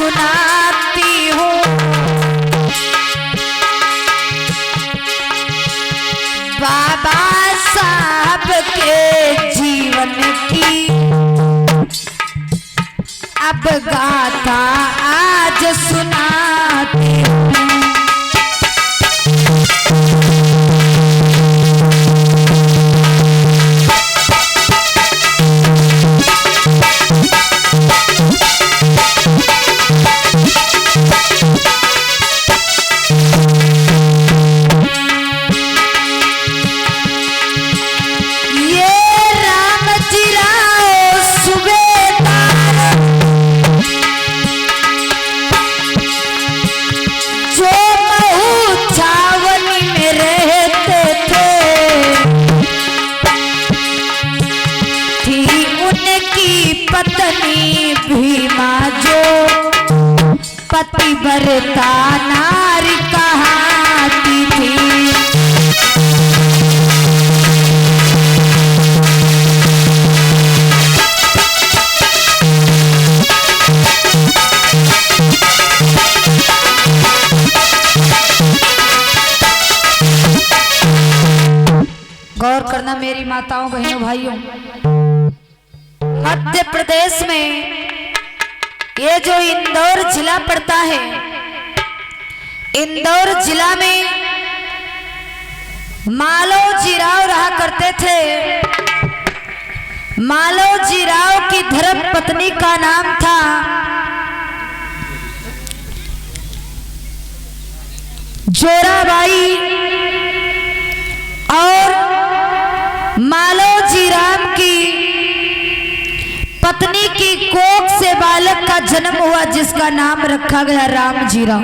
सुनाती हूँ। बाबा साहब के जीवन की अब गाथा आज सुनाती हूँ। पत्नी भीमा जो पतिव्रता नारी कहती थी। गौर करना मेरी माताओं बहनों भाइयों, मध्य प्रदेश में ये जो इंदौर जिला पड़ता है, इंदौर जिला में मालोजी राव रहा करते थे। मालोजी राव की धर्म पत्नी का नाम था जोराबाई और मालोजी राव की पत्नी की कोख से बालक का जन्म हुआ जिसका नाम रखा गया रामजी राव।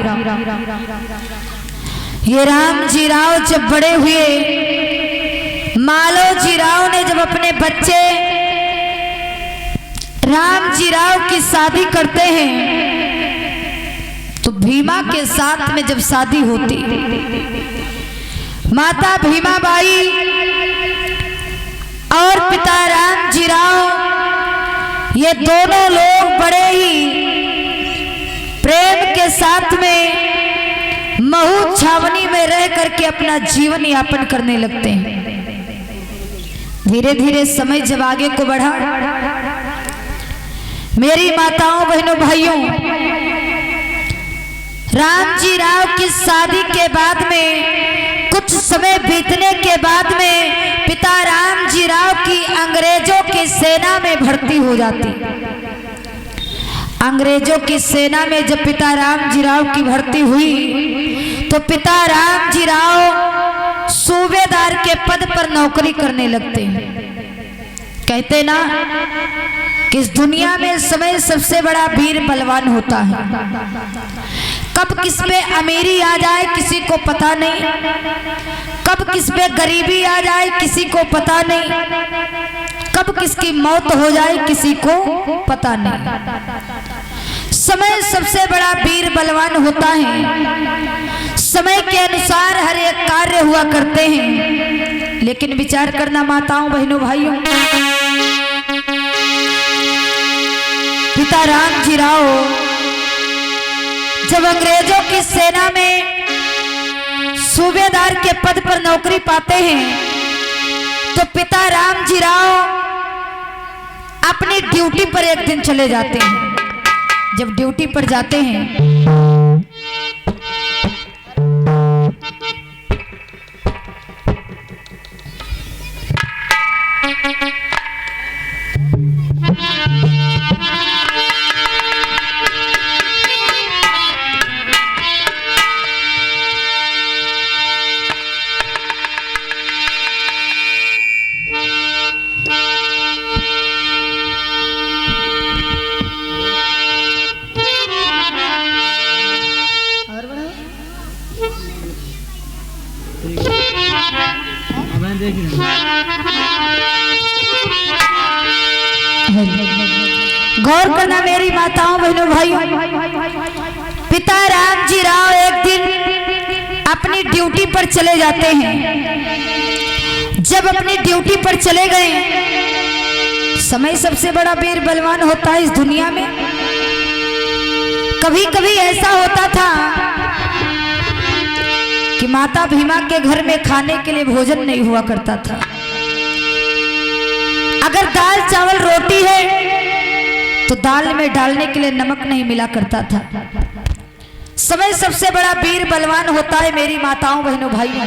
ये रामजी राव जब बड़े हुए, मालोजी राव ने जब अपने बच्चे रामजी राव की शादी करते हैं तो भीमा के साथ में जब शादी होती, माता भीमाबाई और पिता रामजी राव ये दोनों लोग बड़े ही प्रेम के साथ में महू छावनी में रह करके अपना जीवन यापन करने लगते हैं। धीरे धीरे समय जब आगे को बढ़ा, मेरी माताओं बहनों भाइयों, रामजी राव की शादी के बाद में कुछ समय बीतने के बाद में पिता रामजी राव की अंग्रेजों की सेना में भर्ती हो जाती। अंग्रेजों की सेना में जब पिता रामजी राव की भर्ती हुई तो पिता रामजी राव सूबेदार के पद पर नौकरी करने लगते हैं। कहते ना कि इस दुनिया में समय सबसे बड़ा वीर बलवान होता है। कब किस पे अमीरी आ जाए किसी को पता नहीं, कब किस पे गरीबी आ जाए किसी को पता नहीं, कब किसकी मौत हो जाए किसी को पता नहीं। समय सबसे बड़ा वीर बलवान होता है। समय के अनुसार हर एक कार्य हुआ करते हैं। लेकिन विचार करना माताओं बहनों भाइयों, पिता रामजी राव जब अंग्रेजों की सेना में सूबेदार के पद पर नौकरी पाते हैं तो पिता रामजी राव अपनी ड्यूटी पर एक दिन चले जाते हैं। जब ड्यूटी पर जाते हैं गौर करना मेरी माताओं बहनों भाइयों, पिता रामजी राव एक दिन अपनी ड्यूटी पर चले जाते हैं। जब अपनी ड्यूटी पर चले गए, समय सबसे बड़ा वीर बलवान होता है इस दुनिया में, कभी कभी ऐसा होता था कि माता भीमा के घर में खाने के लिए भोजन नहीं हुआ करता था। अगर दाल चावल रोटी है तो दाल में डालने के लिए नमक नहीं मिला करता था। समय सबसे बड़ा वीर बलवान होता है मेरी माताओं बहनों भाइयों।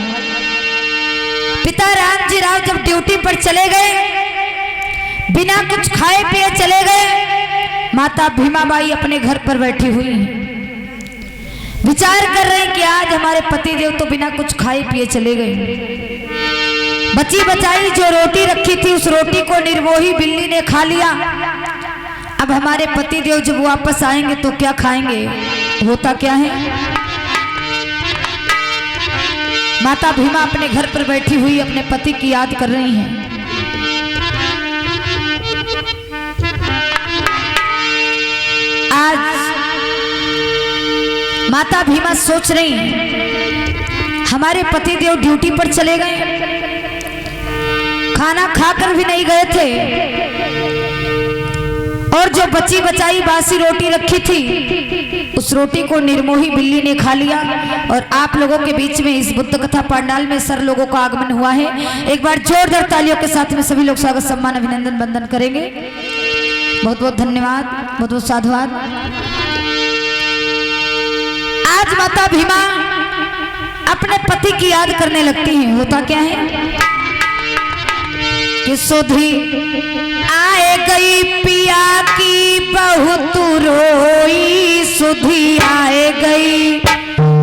पिता राम जी राव जब ड्यूटी पर चले गए, बिना कुछ खाए पिए चले गए, माता भीमाबाई अपने घर पर बैठी हुई हैं, विचार कर रहे हैं कि आज हमारे पति देव तो बिना कुछ खाए पिए चले गए। बची बचाई जो रोटी रखी थी उस रोटी को निर्मोही बिल्ली ने खा लिया। अब हमारे पति देव जब वापस आएंगे तो क्या खाएंगे? होता क्या है, माता भीमा अपने घर पर बैठी हुई अपने पति की याद कर रही हैं। आज माता भीमा सोच रही हैं, हमारे पति देव ड्यूटी पर चले गए, खाना खाकर भी नहीं गए थे, और जो बची बचाई बासी रोटी रखी थी उस रोटी को निर्मोही बिल्ली ने खा लिया। और आप लोगों के बीच में इस बुद्ध कथा पंडाल में सर लोगों का आगमन हुआ है। एक बार जोरदार तालियों के साथ में सभी लोग स्वागत सम्मान अभिनंदन वंदन करेंगे। बहुत बहुत धन्यवाद, बहुत बहुत साधुवाद। आज माता भीमा अपने पति की याद करने लगती हैं। होता क्या है कि सुधी आए गई पिया की बहुत रोई, सुधी आए गई,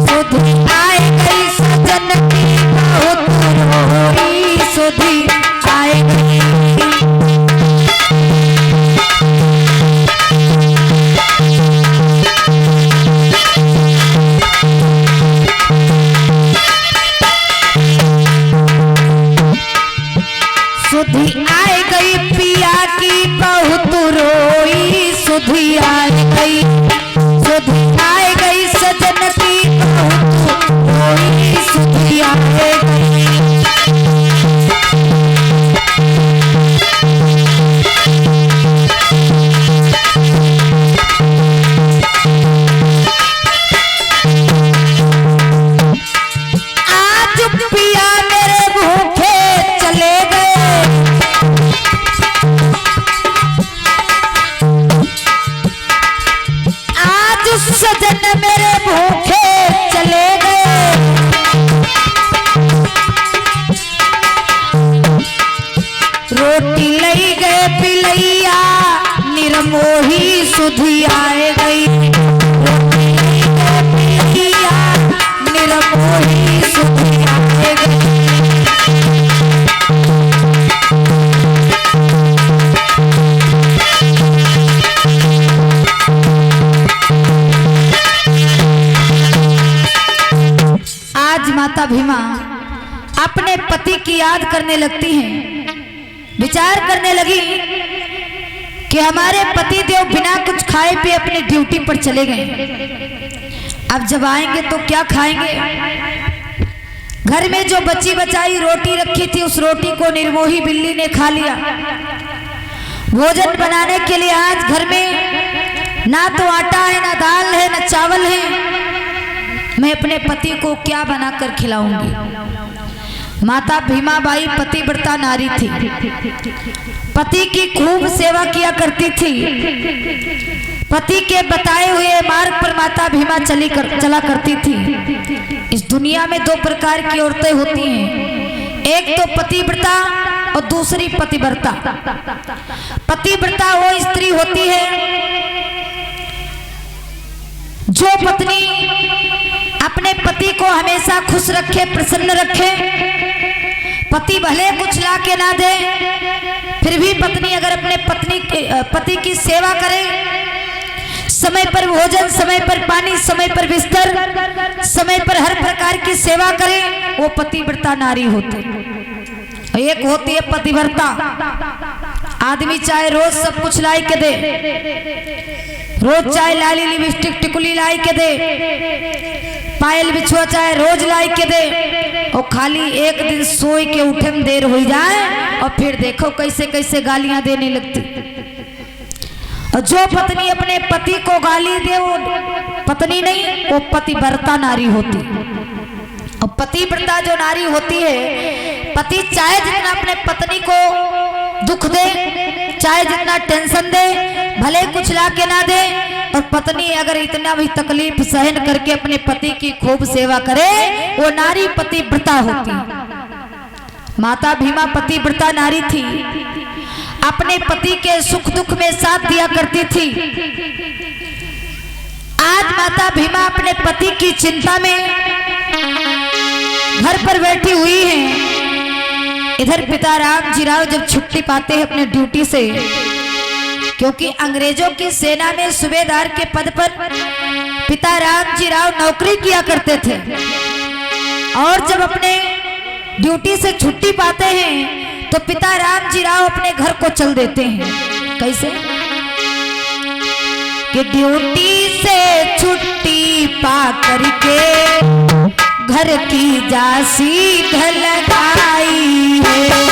सुधी आए गई सजन की बहुत रोई, सुधी आए गई। सुधी आए गई पिया की बहुत रोई, सुधी आए गई, सुधी आए गई सजन की बहुत रोई, सुधी आए गई। आज पिया मेरे भूखे चले गए, आज सजन मेरे भूखे चले गए। रोटी लई गए पिलैया निर्मोही, सुधी आए गई, रोटी लई गए पिलैया निर्मोही, सुधी आए गई। आज माता भीमा अपने पति की याद करने लगती हैं, विचार करने लगी कि हमारे पति देव बिना कुछ खाए पिए अपनी ड्यूटी पर चले गए, अब जब आएंगे तो क्या खाएंगे? घर में जो बची बचाई रोटी रखी थी उस रोटी को निर्मोही बिल्ली ने खा लिया। भोजन बनाने के लिए आज घर में ना तो आटा है, ना दाल है, ना चावल है, मैं अपने पति को क्या बनाकर खिलाऊंगी? माता भीमाबाई पतिव्रता नारी थी, पति की खूब सेवा किया करती थी। पति के बताए हुए मार्ग पर माता भीमा चला करती थी। इस दुनिया में दो प्रकार की औरतें होती हैं, एक तो पतिव्रता और दूसरी पतिव्रता। पतिव्रता वो स्त्री होती है जो पत्नी अपने पति को हमेशा खुश रखे, प्रसन्न रखे। पति भले कुछ ला के ना दे, फिर भी पत्नी अगर अपने पति की सेवा करे, समय पर भोजन, समय पर पानी, समय पर बिस्तर, समय पर हर प्रकार की सेवा करे, वो पतिव्रता नारी होती। एक होती है पतिव्रता, आदमी चाहे रोज सब कुछ लाई के दे, रोज चाहे लाली लिपस्टिक टिकुली लाई के दे, पायल बिछुआ चाहे रोज लाई के दे, और खाली एक दिन सोई के उठे में देर हो जाए और फिर देखो कैसे कैसे गालियां देने लगती। और जो पत्नी अपने पति को गाली दे वो पत्नी नहीं, वो पतिव्रता नारी होती। और पतिव्रता जो नारी होती है, पति चाहे जितना अपने पत्नी को दुख दे, चाहे जितना टेंशन दे, भले कुछ ला के ना दे, और पत्नी अगर इतना भी तकलीफ सहन करके अपने पति की खूब सेवा करे, वो नारी पतिव्रता होती। माता भीमा पतिव्रता नारी थी, अपने पति के सुख दुख में साथ दिया करती थी। आज माता भीमा अपने पति की चिंता में घर पर बैठी हुई हैं। इधर पिता राम जी राव जब छुट्टी पाते हैं अपने ड्यूटी से, क्योंकि अंग्रेजों की सेना में सूबेदार के पद पर पिता राम जी राव नौकरी किया करते थे, और जब अपने ड्यूटी से छुट्टी पाते हैं तो पिता राम जी राव अपने घर को चल देते हैं। कैसे कि ड्यूटी से छुट्टी पा करके घर की जासी ढलगाई है।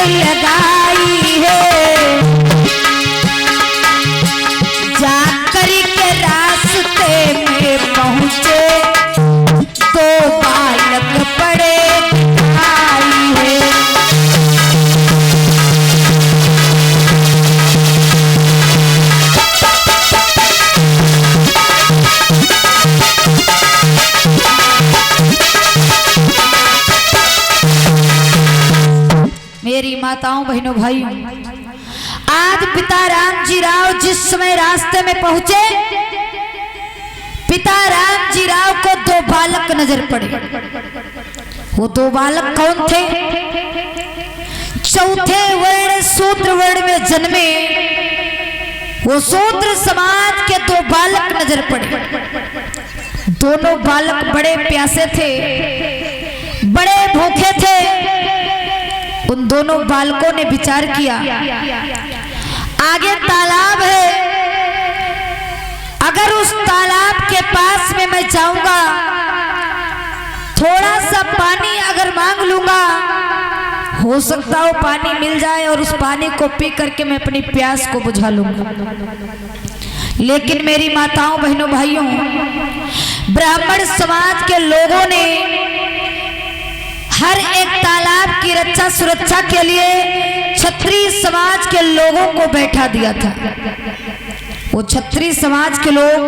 लगाई है जाकर के रास्ते में पहुंचे तो बालक पड़े आई है। मेरी माताओं बहनों भाइयों, आज पिता राम जी राव जिस समय रास्ते में पहुंचे, पिता राम जी राव को दो बालक नजर पड़े। वो दो बालक कौन थे? चौथे वर्ण शूद्र वर्ण में जन्मे वो शूद्र समाज के दो बालक नजर पड़े। दोनों बालक बड़े प्यासे थे, बड़े भूखे थे। उन दोनों बालकों ने विचार किया, आगे तालाब है, अगर उस तालाब के पास में मैं जाऊंगा, थोड़ा सा पानी अगर मांग लूंगा, हो सकता हो पानी मिल जाए और उस पानी को पी करके मैं अपनी प्यास को बुझा लूंगा। लेकिन मेरी माताओं बहनों भाइयों, ब्राह्मण समाज के लोगों ने हर एक तालाब की रक्षा सुरक्षा के लिए क्षत्रिय समाज के लोगों को बैठा दिया था। वो क्षत्रिय समाज के लोग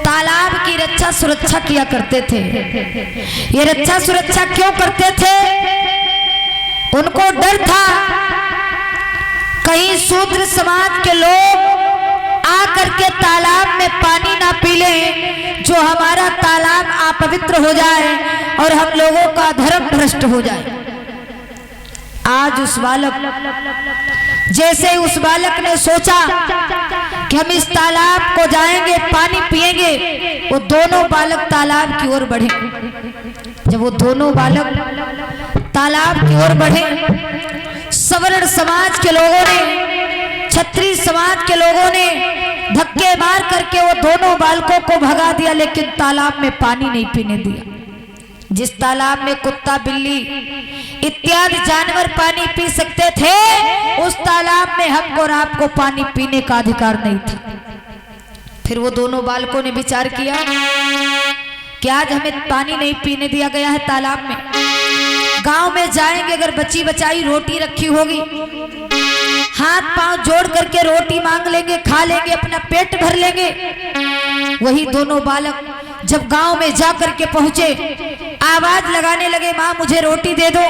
तालाब की रक्षा सुरक्षा किया करते थे। ये रक्षा सुरक्षा क्यों करते थे? उनको डर था कहीं शूद्र समाज के लोग आकर के तालाब में पानी ना पी लें, जो हमारा तालाब अपवित्र हो जाए और हम लोगों का धर्म भ्रष्ट हो जाए। आज उस बालक, जैसे उस बालक ने सोचा कि हम इस तालाब को जाएंगे, पानी पिएंगे, वो दोनों बालक तालाब की ओर बढ़े। जब वो दोनों बालक तालाब की ओर बढ़े, सवर्ण समाज के लोगों ने, क्षत्रिय समाज के लोगों ने धक्के मार करके वो दोनों बालकों को भगा दिया, लेकिन तालाब में पानी नहीं पीने दिया। जिस तालाब में कुत्ता बिल्ली इत्यादि जानवर पानी पी सकते थे, उस तालाब में हमको और आपको पानी पीने का अधिकार नहीं था। फिर वो दोनों बालकों ने विचार किया कि आज हमें पानी नहीं पीने दिया गया है तालाब में, गांव में जाएंगे, अगर बची बचाई रोटी रखी होगी, हाथ पांव जोड़ करके रोटी मांग लेंगे, खा लेंगे, अपना पेट भर लेंगे। वही दोनों बालक जब गांव में जा करके पहुंचे, आवाज लगाने लगे, माँ मुझे रोटी दे दो,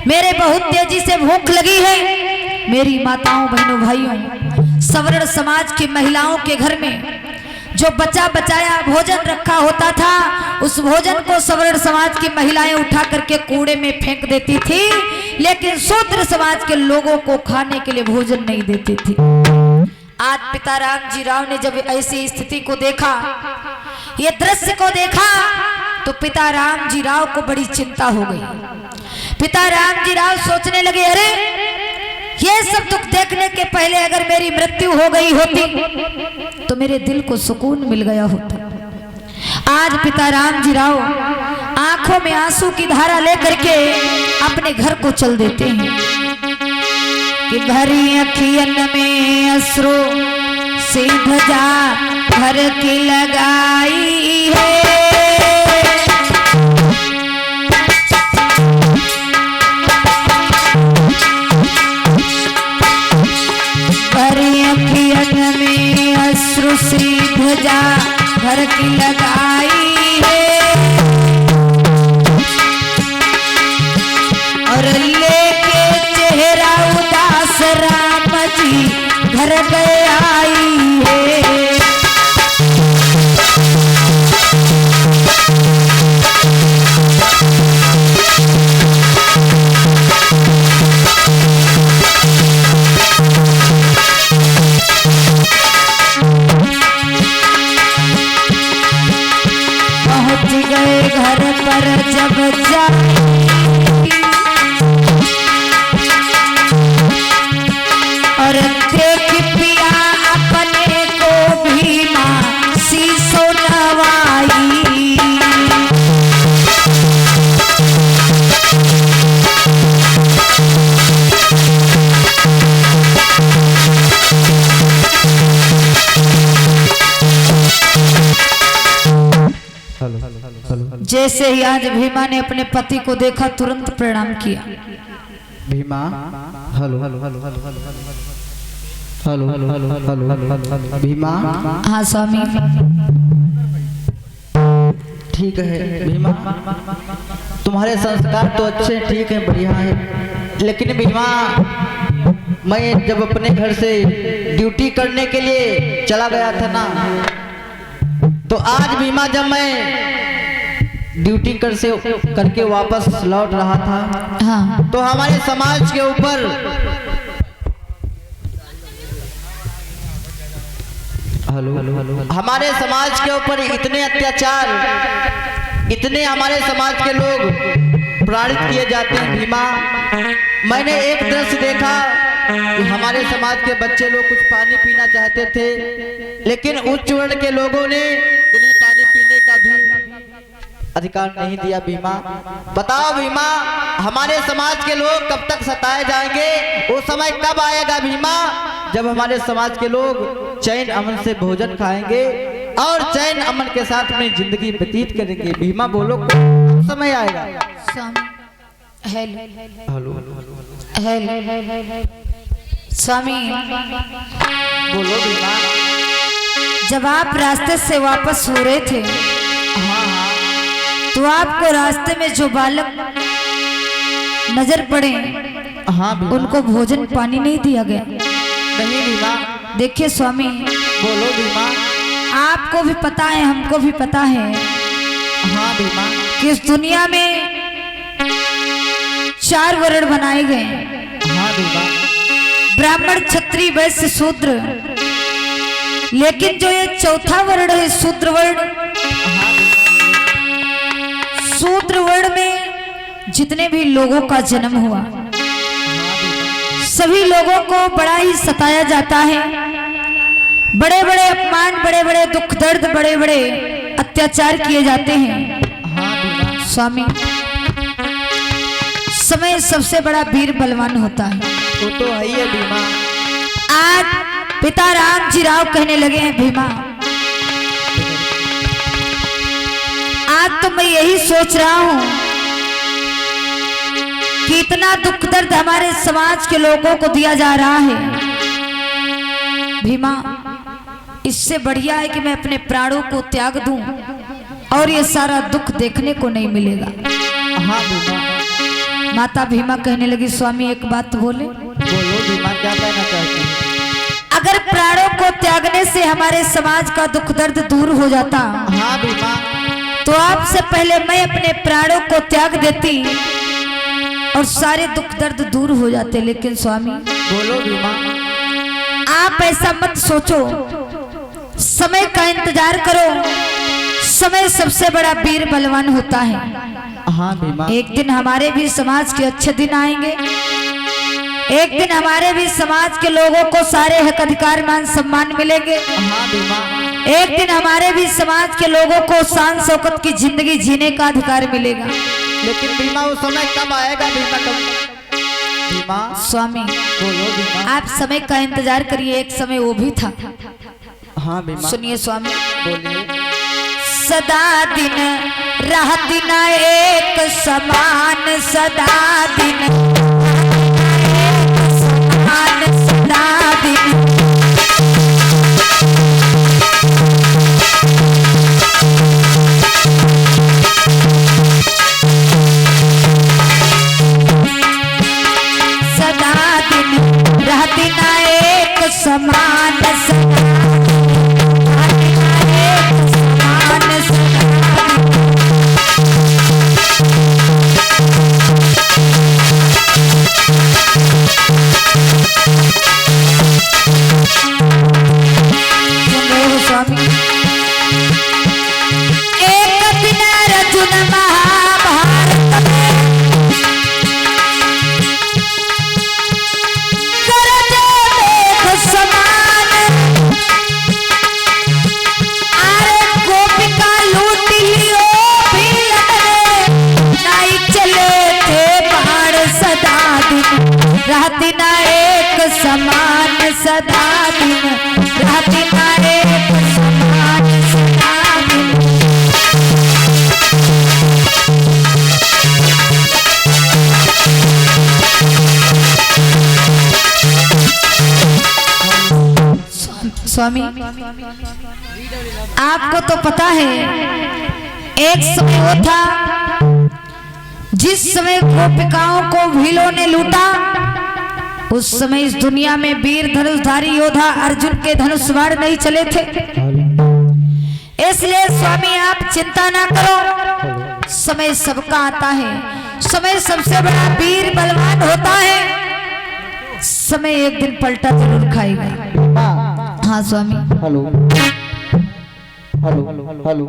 मेरे बहुत तेजी से भूख लगी है। मेरी माताओं बहनों भाइयों, सवर्ण समाज की महिलाओं के घर में जो बचा बचाया भोजन रखा होता था, उस भोजन को सवर्ण समाज की महिलाएं उठा करके कूड़े में फेंक देती थी, लेकिन शूद्र समाज के लोगों को खाने के लिए भोजन नहीं देती थी। आज पिता राम जी राव ने जब ऐसी स्थिति को देखा, ये दृश्य को देखा तो पिता रामजी राव को बड़ी चिंता हो गई। पिता रामजी राव सोचने लगे, अरे ये सब दुख देखने के पहले अगर मेरी मृत्यु हो गई होती तो मेरे दिल को सुकून मिल गया होता। आज पिता रामजी राव आंखों में आंसू की धारा लेकर के अपने घर को चल देते हैं कि भरी अखियन में अश्रु से ध्वजा घर की लगाई है। भरी अखियन में अश्रु से ध्वजा घर की लगाई है और लेके चेहरा उदास राम जी घर गए आई है। पहुंच गए घर पर जब जा और देख पिया अपने को भीमा शीशो नवाई। जैसे ही आज भीमा ने अपने पति को देखा तुरंत प्रणाम किया। Bhima hello hello hello hello hello hello hello Bhima. हाँ स्वामी। ठीक है भीमा, तुम्हारे संस्कार तो अच्छे ठीक है, बढ़िया है, लेकिन भीमा मैं जब अपने घर से ड्यूटी करने के लिए चला गया था ना, तो आज भीमा जब मैं ड्यूटी करके वापस लौट रहा था, हाँ। तो हमारे समाज के ऊपर हमारे समाज के ऊपर इतने अत्याचार, इतने हमारे समाज के लोग प्रताड़ित किए जाते हैं भीमा। मैंने एक दृश्य देखा कि हमारे समाज के बच्चे लोग कुछ पानी पीना चाहते थे, लेकिन उच्च वर्ण के लोगों ने उन्हें पानी पीने का भी अधिकार नहीं दिया। भीमा बताओ भीमा, हमारे समाज के लोग कब तक सताए जाएंगे? वो समय कब आएगा भीमा जब हमारे समाज के लोग चैन अमन से भोजन खाएंगे और चैन अमन के साथ में जिंदगी व्यतीत करेंगे? भीमा बोलो, कब समय आएगा? हेलो स्वामी बोलो भीमा। जब आप रास्ते से वापस हो रहे थे, तो आपको रास्ते में जो बालक नजर पड़े, उनको भोजन पानी नहीं दिया गया? नहीं भीमा। देखिए स्वामी, बोलो भीमा। आपको भी पता है, हमको भी पता है, हाँ भीमा, कि इस दुनिया में 4 वर्ण बनाए गए। हाँ भीमा। ब्राह्मण, क्षत्रिय, वैश्य, शूद्र, लेकिन जो ये चौथा वर्ण है शूद्र वर्ण, शूद्र वर्ण में जितने भी लोगों का जन्म हुआ, सभी लोगों को बड़ा ही सताया जाता है। बड़े बड़े अपमान, बड़े बड़े दुख दर्द, बड़े बड़े अत्याचार किए जाते हैं। स्वामी, समय सबसे बड़ा वीर बलवान होता है। वो तो है ही भीमा। आज पिता रामजी राव कहने लगे हैं, भीमा आज तो मैं यही सोच रहा हूं कि इतना दुख दर्द हमारे समाज के लोगों को दिया जा रहा है, भीमा इससे बढ़िया है कि मैं अपने प्राणों को त्याग दूं और ये सारा दुख देखने को नहीं मिलेगा। हाँ भीमा। माता भीमा कहने लगी, स्वामी एक बात बोले? बोलो भीमा, क्या कहना चाहती है? अगर प्राणों को त्यागने से हमारे समाज का दुख दर्द दूर हो जाता, हाँ भीमा, तो आपसे पहले मैं अपने प्राणों को त्याग देती और सारे दुख दर्द दूर हो जाते। लेकिन स्वामी, बोलो भीमा। आप ऐसा मत सोचो, समय का इंतजार करो, समय सबसे बड़ा वीर बलवान होता है। हाँ भीमा। एक दिन हमारे भी समाज के अच्छे दिन आएंगे। एक दिन हमारे भी समाज के लोगों को सारे हक अधिकार मान सम्मान मिलेंगे। हाँ भीमा। एक दिन हमारे भी समाज के लोगों को शान शौकत की जिंदगी जीने का अधिकार मिलेगा। लेकिन भीमा वो समय कब आएगा भीमा, कब? भीमा स्वामी बोलो भीमा। आप समय का इंतजार करिए, एक समय वो भी था। हाँ भीमा सुनिए स्वामी, बोलिए। सदा दिन रात न एक समान, सदा दिन समान, सदा दिन सदा दिन रात न एक समान, सदा स्वामी एक दिन अर्जुन महाभारत में करते देख समान, अरे गोपिका लूट लियो भीलन नहीं चले थे बाण, सदा दिन रात न एक समान, सदा दिन रात न एक समान, सदा दिन। स्वामी आपको तो पता है एक समय वो था जिस समय गोपिकाओं को भीलों ने लूटा, उस समय इस दुनिया में वीर धनुषधारी योद्धा अर्जुन के धनुष बाण नहीं चले थे। इसलिए स्वामी आप चिंता ना करो, समय सबका आता है। समय सबसे बड़ा वीर बलवान होता है। समय एक दिन पलटा जरूर खाएगा। हाँ स्वामी। Hello hello hello hello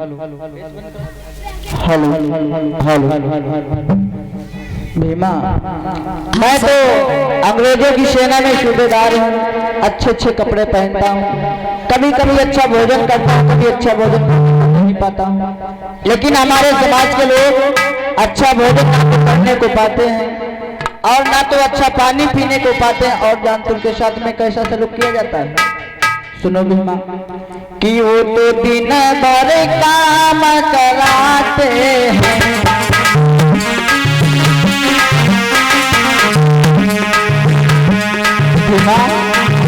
Bhima, मैं तो अंग्रेजों की सेना में सूबेदार हूँ, अच्छे अच्छे कपड़े पहनता हूँ, कभी कभी अच्छा भोजन करता हूँ, कभी अच्छा भोजन नहीं पाता हूँ। लेकिन हमारे समाज के लोग अच्छा भोजन ना तो करने को पाते हैं और ना तो अच्छा पानी पीने को पाते हैं, और जानते उनके साथ में कैसा सलूक किया जाता है। सुनो भीमा कि वो तो दिन भर काम कराते हैं,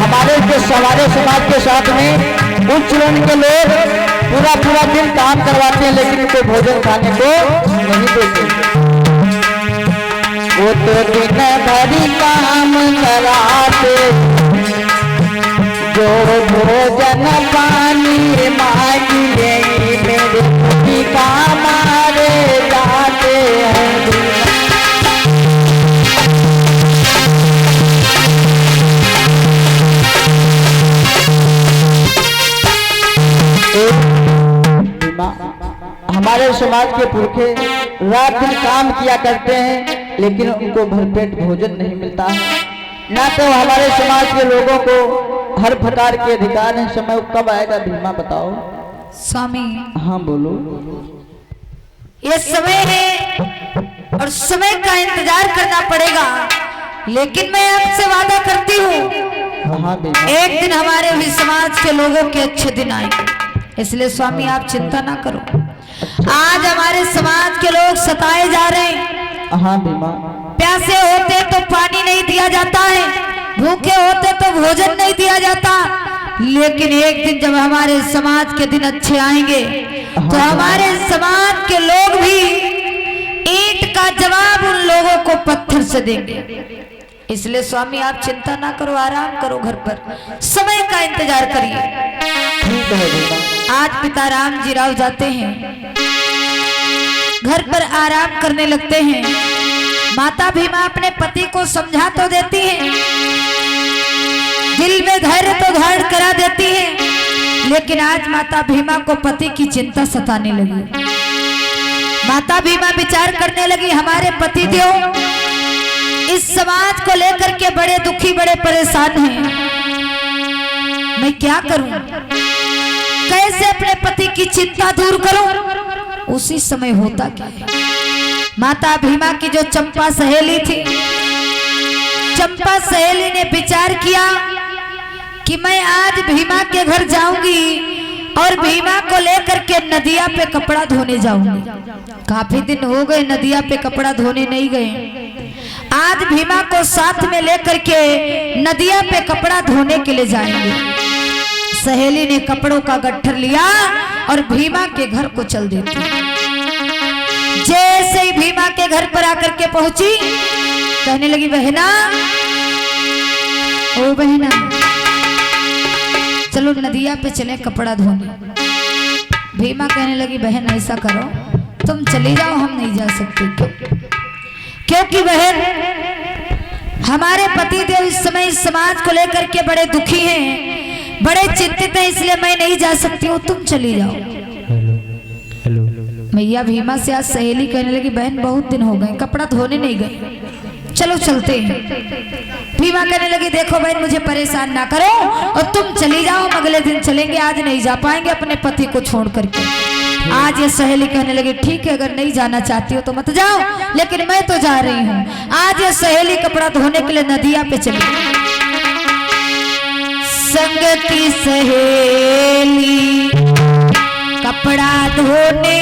हमारे जो सवारे समाज के साथ में उच्च श्रेणी के लोग पूरा पूरा दिन काम करवाते हैं, लेकिन उनको भोजन खाने को नहीं देते। वो तो दिन भरी काम कराते, जो भोजन पानी मांगे मेरे काम जाते हैं। हमारे समाज के पुरखे रात दिन काम किया करते हैं, लेकिन उनको भरपेट भोजन नहीं मिलता है। ना तो हमारे समाज के लोगों को हर प्रकार के अधिकार है। समय कब आएगा भीमा बताओ। स्वामी हाँ बोलो। ये समय है और समय का इंतजार करना पड़ेगा, लेकिन मैं आपसे वादा करती हूँ हाँ एक दिन हमारे भी समाज के लोगों के अच्छे दिन आएंगे। इसलिए स्वामी आप चिंता ना करो। आज हमारे समाज के लोग सताए जा रहे हैं। हाँ भीमा। प्यासे होते तो पानी नहीं दिया जाता है, भूखे होते तो भोजन नहीं दिया जाता। लेकिन एक दिन जब हमारे समाज के दिन अच्छे आएंगे तो हमारे समाज के लोग भी ईंट का जवाब उन लोगों को पत्थर से देंगे। इसलिए स्वामी आप चिंता ना करो, आराम करो, घर पर समय का इंतजार करिए। ठीक है भीमा। आज पिता राम जी राव जाते हैं, घर पर आराम करने लगते हैं। माता भीमा अपने पति को समझा तो देती है, दिल में धैर्य तो धारण करा देती है, लेकिन आज माता भीमा को पति की चिंता सताने लगी। माता भीमा विचार करने लगी, हमारे पति देव इस समाज को लेकर के बड़े दुखी, बड़े परेशान हैं। मैं क्या करूं, कैसे अपने पति की चिंता दूर करूं। उसी समय होता क्या है, माता भीमा की जो चंपा सहेली थी, चंपा सहेली ने विचार किया कि मैं आज भीमा के घर जाऊंगी और भीमा को लेकर के नदिया पे कपड़ा धोने जाऊंगी। काफी दिन हो गए नदिया पे कपड़ा धोने नहीं गए। आज भीमा को साथ में लेकर के नदिया पे कपड़ा धोने के लिए जाएंगे। सहेली ने कपड़ों का गट्ठर लिया और भीमा के घर को चल देती। जैसे ही भीमा के घर पर आकर के पहुंची, कहने लगी, बहना, ओ बहना, चलो नदिया पे चले कपड़ा धोने। भीमा कहने लगी, बहन ऐसा करो, तुम चली जाओ, हम नहीं जा सकते। क्योंकि बहन, हमारे पति देव इस समय इस समाज को लेकर के बड़े दुखी हैं, बड़े चिंतित हैं, इसलिए मैं नहीं जा सकती हूँ, तुम चली जाओ। मैया भीमा से आज सहेली कहने लगी, बहन बहुत दिन हो गए कपड़ा धोने नहीं गए, चलो चलते हैं। भीमा कहने लगी, देखो बहन मुझे परेशान ना करो और तुम चली जाओ, हम अगले दिन चलेंगे, आज नहीं जा पाएंगे अपने पति को छोड़ करके। आज ये सहेली कहने लगी, ठीक है, अगर नहीं जाना चाहती हो तो मत जाओ, लेकिन मैं तो जा रही हूँ। आज ये सहेली कपड़ा धोने के लिए नदिया पे चली। संग की सहेली कपड़ा धोने